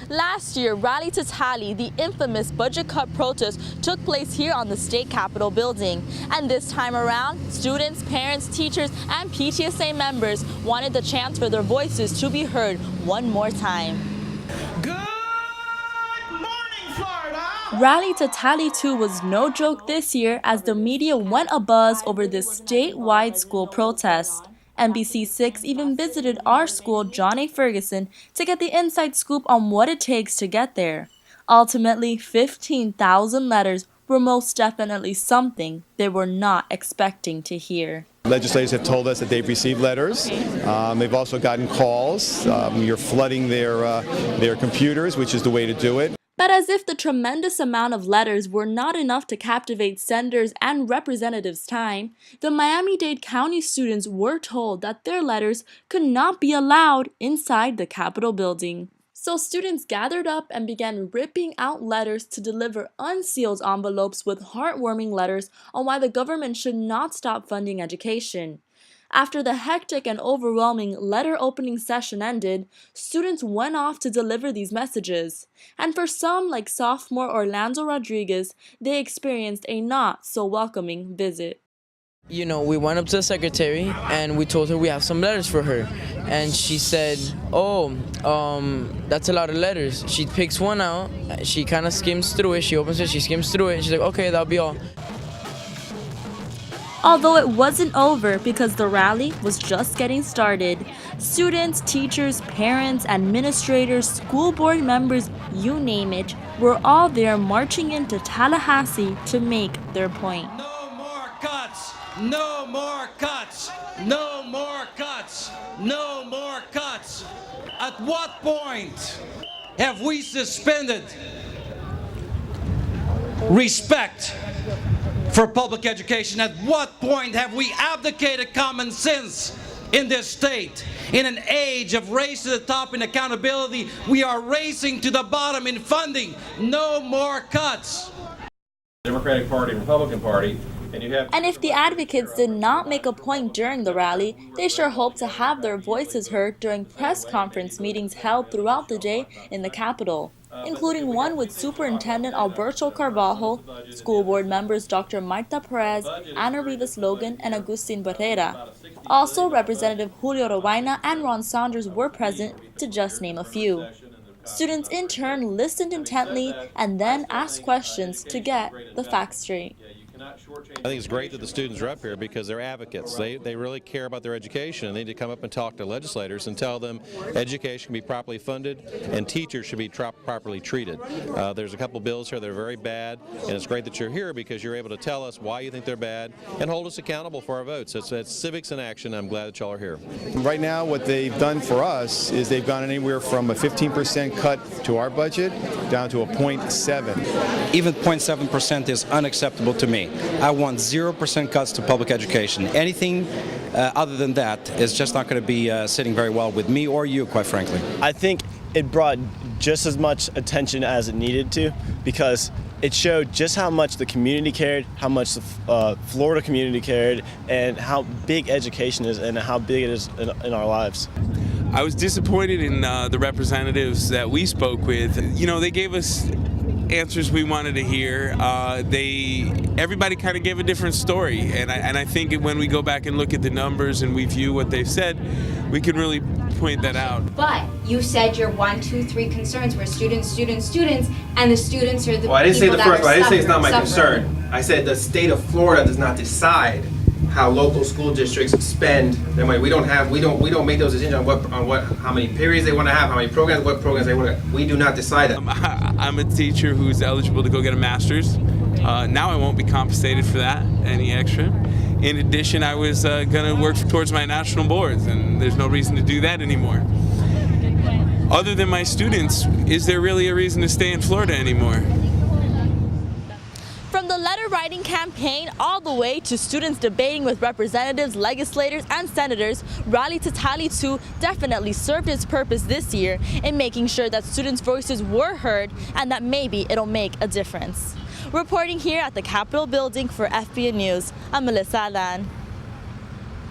Last year, Rally to Tally, the infamous budget cut protest, took place here on the state capitol building. And this time around, students, parents, teachers, and PTSA members wanted the chance for their voices to be heard one more time. Good morning, Florida! Rally to Tally 2 was no joke this year as the media went abuzz over this statewide school protest. NBC6 even visited our school, John A. Ferguson, to get the inside scoop on what it takes to get there. Ultimately, 15,000 letters were most definitely something they were not expecting to hear. Legislators have told us that they've received letters. They've also gotten calls. You're flooding their computers, which is the way to do it. But as if the tremendous amount of letters were not enough to captivate senators and representatives' time, the Miami-Dade County students were told that their letters could not be allowed inside the Capitol building. So students gathered up and began ripping out letters to deliver unsealed envelopes with heartwarming letters on why the government should not stop funding education. After the hectic and overwhelming letter opening session ended, students went off to deliver these messages. And for some, like sophomore Orlando Rodriguez, they experienced a not so welcoming visit. You know, we went up to the secretary and we told her we have some letters for her. And she said, that's a lot of letters. She picks one out, she kind of skims through it, she opens it, she skims through it, and she's like, okay, that'll be all. Although it wasn't over because the rally was just getting started. Students, teachers, parents, administrators, school board members, you name it, were all there marching into Tallahassee to make their point. No more cuts! No more cuts! No more cuts! No more cuts! At what point have we suspended respect for public education? At what point have we abdicated common sense in this state? In an age of race to the top in accountability, we are racing to the bottom in funding. No more cuts. Democratic Party, Republican Party, and if the advocates did not make a point during the rally, they sure hope to have their voices heard during press conference meetings held throughout the day in the Capitol, including one with Superintendent Alberto Carvalho, school board members Dr. Marta Perez, Ana Rivas Logan, and Agustin Barrera. Also, Representative Julio Robaina and Ron Saunders were present, to just name a few. Students in turn listened intently and then asked questions to get the facts straight. I think it's great that the students are up here because they're advocates. They really care about their education, and they need to come up and talk to legislators and tell them education can be properly funded and teachers should be properly treated. There's a couple bills here that are very bad, and it's great that you're here because you're able to tell us why you think they're bad and hold us accountable for our votes. It's civics in action. I'm glad that y'all are here. Right now, what they've done for us is they've gone anywhere from a 15% cut to our budget down to a 0.7. Even 0.7% is unacceptable to me. I want 0% cuts to public education. Anything other than that is just not going to be sitting very well with me or you, quite frankly. I think it brought just as much attention as it needed to because it showed just how much the community cared, how much the Florida community cared, and how big education is and how big it is in our lives. I was disappointed in the representatives that we spoke with. You know, they gave us answers we wanted to hear. Everybody kind of gave a different story, and I think when we go back and look at the numbers and we view what they've said, we can really point that out. But you said your 1, 2, 3 concerns were students, students, students, and the students are the Well, I didn't say the first one. I didn't say it's not my suffering. concern. I said the state of Florida does not decide how local school districts spend their money. We don't make those decisions on how many periods they want to have, how many programs, what programs they want to. We do not decide that. I'm a teacher who's eligible to go get a master's. Now I won't be compensated for that, any extra. In addition, I was going to work towards my national boards, and there's no reason to do that anymore. Other than my students, is there really a reason to stay in Florida anymore? From the letter writing campaign all the way to students debating with representatives, legislators, and senators, Rally to Tally 2 definitely served its purpose this year in making sure that students' voices were heard and that maybe it'll make a difference. Reporting here at the Capitol building for FBN News, I'm Melissa Adan.